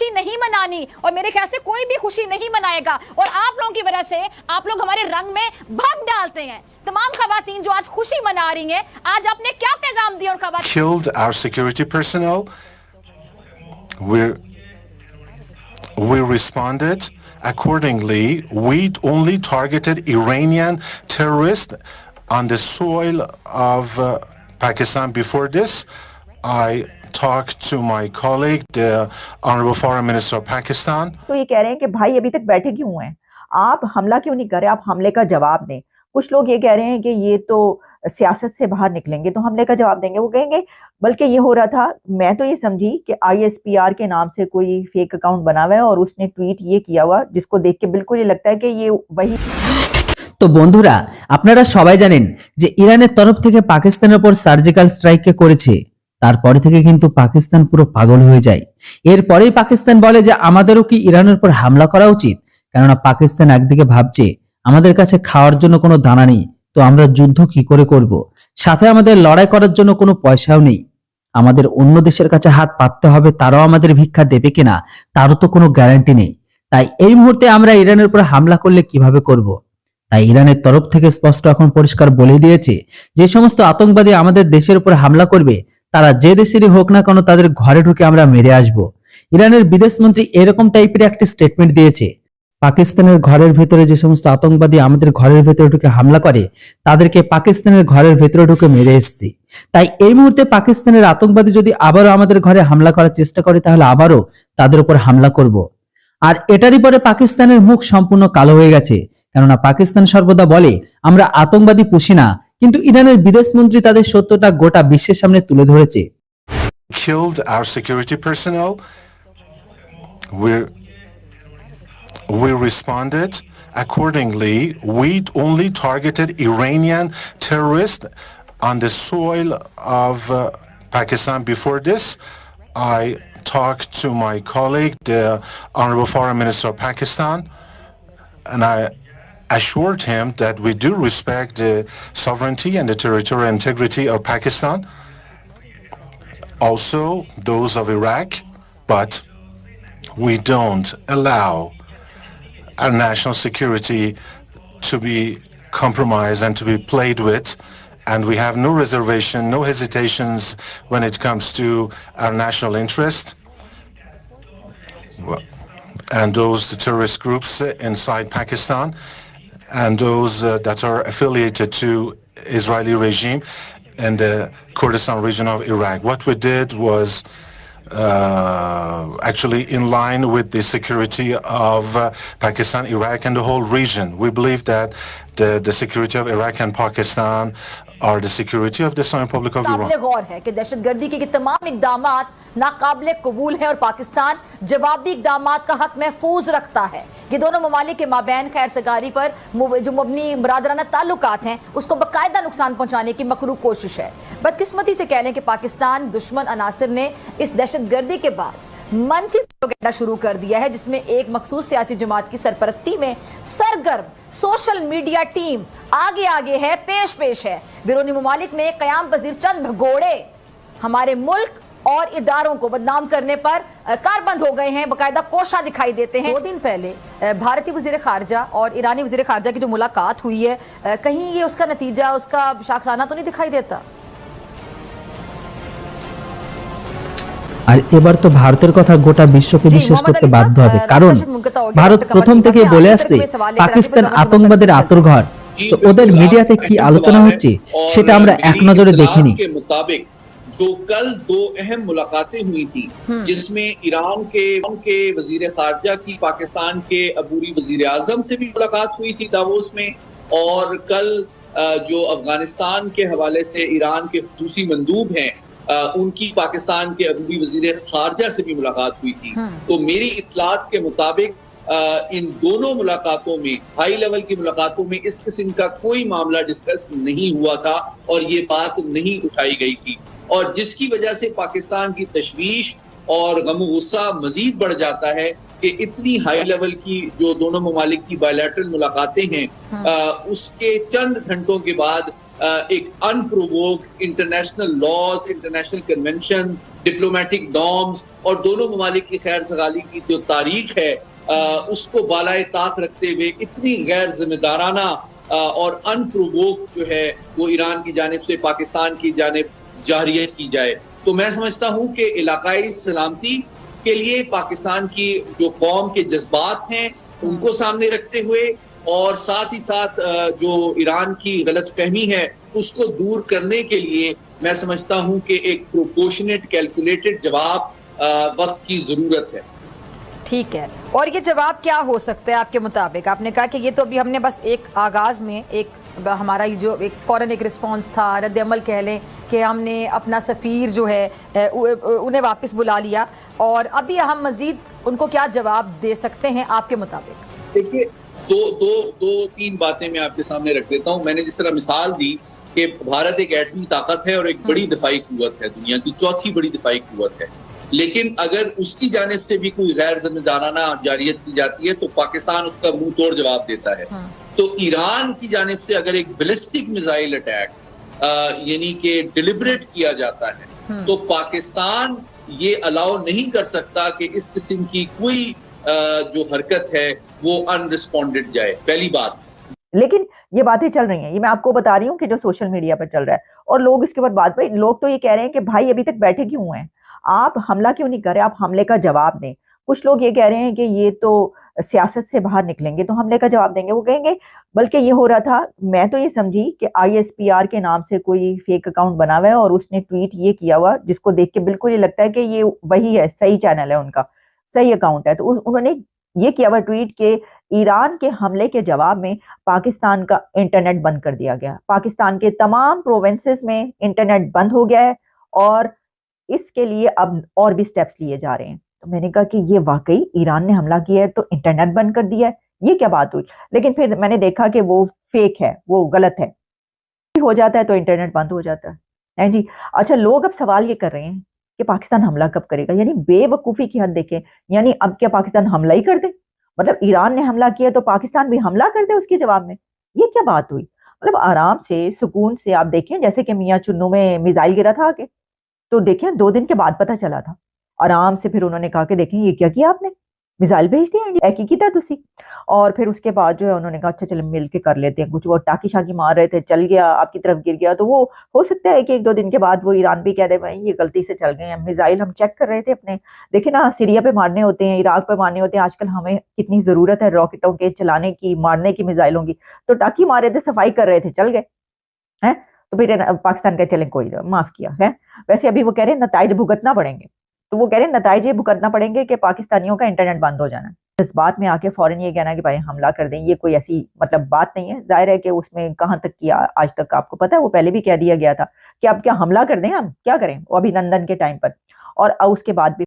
खुशी नहीं मनानी, और मेरे ख्याल से कोई भी खुशी नहीं मनाएगा। और आप लोगों की वजह से आप लोग हमारे रंग में भंग डालते हैं। तमाम खवातीन जो आज खुशी मना रही हैं, आज आपने क्या पैगाम दिया? और खवातीन killed our security personnel. We responded accordingly. We only targeted Iranian terrorists on the soil of Pakistan. Before this, I talked to my colleague, the Honorable Foreign Minister of Pakistan. तो ये कह रहे हैं कि भाई अभी तक बैठे क्यों हैं, आप हमला क्यों नहीं कर रहे, आप हमले का जवाब दें। कुछ लोग ये कह रहे हैं कि ये तो सियासत से बाहर निकलेंगे तो हमले का जवाब देंगे। वो कहेंगे, बल्कि ये हो रहा था, मैं तो ये समझी कि ISPR के नाम से कोई फेक अकाउंट बना हुआ है और उसने ट्वीट ये किया हुआ, जिसको देख के बिल्कुल ये लगता है कि ये वही। তো বন্ধুরা, আপনারা সবাই জানেন যে ইরানের তরফ থেকে পাকিস্তানের উপর সার্জিক্যাল স্ট্রাইক করেছে। তারপরে থেকে কিন্তু পাকিস্তান পুরো পাগল হয়ে যায়। এরপরেই পাকিস্তান বলে যে আমাদেরও কি ইরানের উপর হামলা করা উচিত, কেননা পাকিস্তান একদিকে ভাবছে আমাদের কাছে খাওয়ার জন্য কোনো দানা নেই, তো আমরা যুদ্ধ কি করে করব, সাথে আমাদের লড়াই করার জন্য কোনো পয়সাও নেই, আমাদের অন্য দেশের কাছে হাত পাততে হবে, তারাও আমাদের ভিক্ষা দেবে কিনা তারও তো কোনো গ্যারান্টি নেই। তাই এই মুহূর্তে আমরা ইরানের উপর হামলা করলে কিভাবে করব। তাই ইরানের তরফ থেকে স্পষ্ট এখন পরিষ্কার বলে দিয়েছে যে সমস্ত আতঙ্কবাদী আমাদের দেশের উপর হামলা করবে তারা যে দেশেরই হোক না কেন তাদের ঘরে ঢুকে আমরা মেরে আসব। ইরানের বিদেশমন্ত্রী এরকম টাইপের একটি স্টেটমেন্ট দিয়েছে, পাকিস্তানের ঘরের ভেতরে যে সমস্ত আতঙ্কবাদী আমাদের ঘরের ভেতরে ঢুকে হামলা করে তাদেরকে পাকিস্তানের ঘরের ভেতরে ঢুকে মেরে এসেছি। তাই এই মুহূর্তে পাকিস্তানের আতঙ্কবাদী যদি আবারও আমাদের ঘরে হামলা করার চেষ্টা করে তাহলে আবারও তাদের উপর হামলা করব। আর এটারই পরে পাকিস্তানের মুখ সম্পূর্ণ কালো হয়ে গেছে, কেননা পাকিস্তান সর্বদা বলে আমরা আতঙ্কবাদী পুষি না, কিন্তু ইরানের বিদেশমন্ত্রী তাদের সত্যটা গোটা বিশ্বের সামনে তুলে ধরেছে। Killed our security personnel. We responded accordingly. We only targeted Iranian terrorists on the soil of Pakistan. Before this, I talked to my colleague, the Honorable Foreign Minister of Pakistan, and I assured him that we do respect the sovereignty and the territorial integrity of Pakistan, also those of Iraq, but we don't allow our national security to be compromised and to be played with, and we have no reservation, no hesitations when it comes to our national interest and those terrorist groups inside Pakistan and those that are affiliated to Israeli regime in the Kurdistan region of Iraq. What we did was actually in line with the security of Pakistan, Iraq, and the whole region. We believe that the security of Iraq and Pakistan are the security of the Islamic Republic of Iran. काबिल गौर है कि दहशतगर्दी के तमाम इक़दामात नाकाबिले कबूल हैं और पाकिस्तान जवाबी इक़दामात का हक महफूज रखता है। ये दोनों ममालिक के माबैन खैर सगारी पर जो मबनी बरादराना ताल्लुकात हैं उसको बाकायदा नुकसान पहुंचाने की मकरू कोशिश है। बदकिस्मती से कह लें कि पाकिस्तान दुश्मन अनासिर ने इस दहशतगर्दी के बाद मनफी प्रोपेगेंडा शुरू कर दिया है, जिसमें एक मखसूस सियासी जमात की सरपरस्ती में सरगर्म सोशल मीडिया टीम आगे आगे है, पेश है। बैरूनी ममालिक में क़याम पज़ीर चंद भगोड़े हमारे मुल्क और इदारों को बदनाम करने पर कारबंद हो गए हैं, बाकायदा कोशा दिखाई देते हैं। 2 दिन पहले भारतीय वज़ीर ख़ारजा और ईरानी वज़ीर ख़ारजा की जो मुलाकात हुई है, कहीं ये उसका नतीजा, उसका शाखसाना तो नहीं दिखाई देता? আর এবার তো ভারতের কথা গোটা বিশ্বকে বিশ্বাস করতে বাধ্য হবে, কারণ ভারত প্রথম থেকে বলে আসছে পাকিস্তান আতঙ্কবাদের আঁতুড়ঘর। তো ওদের মিডিয়াতে কি আলোচনা হচ্ছে সেটা আমরা এক নজরে দেখিনি। जो कल 2 अहम मुलाकातें हुई थी, जिसमें ईरान के वजीर खारजा की पाकिस्तान के अबूरी वजीर आजम से भी मुलाकात हुई थी दावोस में, और कल जो अफगानिस्तान के हवाले से ईरान के खुसूसी मंदूब हैं उनकी पाकिस्तान के अबूरी वजीर खारजा से भी मुलाकात हुई थी। तो मेरी इत्तलात के मुताबिक इन दोनों मुलाकातों में, हाई लेवल की मुलाकातों में, इस किस्म का कोई मामला डिस्कस नहीं हुआ था और ये बात नहीं उठाई गई थी, और जिसकी वजह से पाकिस्तान की तशवीश और गम गुस्सा मजीद बढ़ जाता है कि इतनी हाई लेवल की जो दोनों ममालिक की बायलैटरल मुलाकातें हैं उसके चंद घंटों के बाद एक unprovoked international laws, international convention, diplomatic norms और दोनों ममालिक की खैर सगाली की जो तारीख है उसको बालाए ताक रखते हुए इतनी गैर जिम्मेदाराना और अनप्रोवोक्ड जो है वो ईरान की जानिब से पाकिस्तान की जानिब जारियत की जाए। तो मैं समझता हूँ कि इलाकाई सलामती के लिए पाकिस्तान की जो कौम के जज्बात हैं उनको सामने रखते हुए और साथ ही साथ जो ईरान की गलतफहमी है उसको दूर करने के लिए मैं समझता हूँ कि एक प्रोपोर्शनेट कैलकुलेटेड जवाब वक्त की जरूरत है। ठीक है, और ये जवाब क्या हो सकता है आपके मुताबिक? आपने कहा कि ये तो अभी हमने बस एक आगाज़ में एक हमारा ये जो एक फ़ौरन एक रिस्पांस था, रद्द-ए-अमल कह लें कि हमने अपना सफ़ीर जो है उन्हें वापस बुला लिया, और अभी हम मज़ीद उनको क्या जवाब दे सकते हैं आपके मुताबिक? देखिए, दो तीन बातें मैं आपके सामने रख देता हूँ। मैंने जिस तरह मिसाल दी कि भारत एक एटमी ताकत है और एक बड़ी दिफाई कुव्वत है, दुनिया की चौथी बड़ी दिफाई कुव्वत है, लेकिन अगर उसकी जानिब से भी कोई गैर जिम्मेदाराना जारियत की जाती है तो पाकिस्तान उसका मुंह तोड़ जवाब देता है। तो ईरान की जानिब से अगर एक बैलिस्टिक मिसाइल अटैक यानी कि डिलिबरेट किया जाता है तो पाकिस्तान ये अलाउ नहीं कर सकता कि इस किस्म की कोई जो हरकत है वो अनरिस्पॉन्डेड जाए, पहली बात। लेकिन ये बातें चल रही हैं, ये मैं आपको बता रही हूँ कि जो सोशल मीडिया पर चल रहा है, और लोग इसके बाद भाई लोग तो ये कह रहे हैं कि भाई अभी तक बैठे क्यों हैं, आप हमला क्यों नहीं कर रहे, आप हमले का जवाब दें। कुछ लोग ये कह रहे हैं कि ये तो सियासत से बाहर निकलेंगे तो हमले का जवाब देंगे, वो कहेंगे। बल्कि ये हो रहा था, मैं तो ये समझी कि ISPR के नाम से कोई फेक अकाउंट बना हुआ है और उसने ट्वीट ये किया हुआ जिसको देख के बिल्कुल ये लगता है कि ये वही है, सही चैनल है उनका, सही अकाउंट है। तो उन्होंने ये किया हुआ ट्वीट के ईरान के हमले के जवाब में पाकिस्तान का इंटरनेट बंद कर दिया गया, पाकिस्तान के तमाम प्रोविंसेस में इंटरनेट बंद हो गया है और इसके लिए अब और भी स्टेप्स लिए जा रहे हैं। तो मैंने कहा कि ये वाकई ईरान ने हमला किया है तो इंटरनेट बंद कर दिया है, ये क्या बात हुई। लेकिन फिर मैंने देखा कि वो फेक है, वो गलत है, हो जाता है तो इंटरनेट बंद हो जाता है जी। अच्छा, लोग अब सवाल ये कर रहे हैं कि पाकिस्तान हमला कब करेगा, यानी बेवकूफी की हद देखें। यानी अब क्या पाकिस्तान हमला ही कर दे, मतलब ईरान ने हमला किया तो पाकिस्तान भी हमला कर दे उसके जवाब में, ये क्या बात हुई। मतलब आराम से सुकून से आप देखें, जैसे कि मियां चुन्नू में मिसाइल गिरा था आके, तो देखें 2 दिन के बाद पता चला था। आराम से फिर उन्होंने कहा कि देखें ये क्या किया आपने, मिसाइल भेज दी इंडिया की था तुसी। और फिर उसके बाद जो है उन्होंने कहा अच्छा चलो मिल के कर लेते हैं कुछ, वो टाकी शाकी मार रहे थे, चल गया आपकी तरफ गिर गया, तो वो हो सकता है कि 1-2 दिन के बाद वो ईरान भी कह दे भाई ये गलती से चल गए हैं, मिसाइल हम चेक कर रहे थे अपने। देखिए ना, सीरिया पे मारने होते हैं, इराक पे मारने होते हैं, आजकल हमें कितनी जरूरत है रॉकेटों के चलाने की, मारने की, मिसाइलों की। तो टाकी मार रहे थे, सफाई कर रहे थे, चल गए हैं। तो फिर पाकिस्तान का चलें कोई माफ किया है। वैसे अभी वो कह रहे हैं नताइज भुगतना पड़ेंगे, तो वो कह रहे हैं नताइज ये भुगतना पड़ेंगे कि पाकिस्तानियों का इंटरनेट बंद हो जाना। इस बात में आके फौरन ये कहना कि भाई हमला कर दें, ये कोई ऐसी मतलब बात नहीं है। जाहिर है कि उसमें कहां तक किया आज तक आपको पता है, वो पहले भी कह दिया गया था कि अब क्या हमला कर दें, हम क्या करें, वो अभिनंदन के टाइम पर, और उसके बाद भी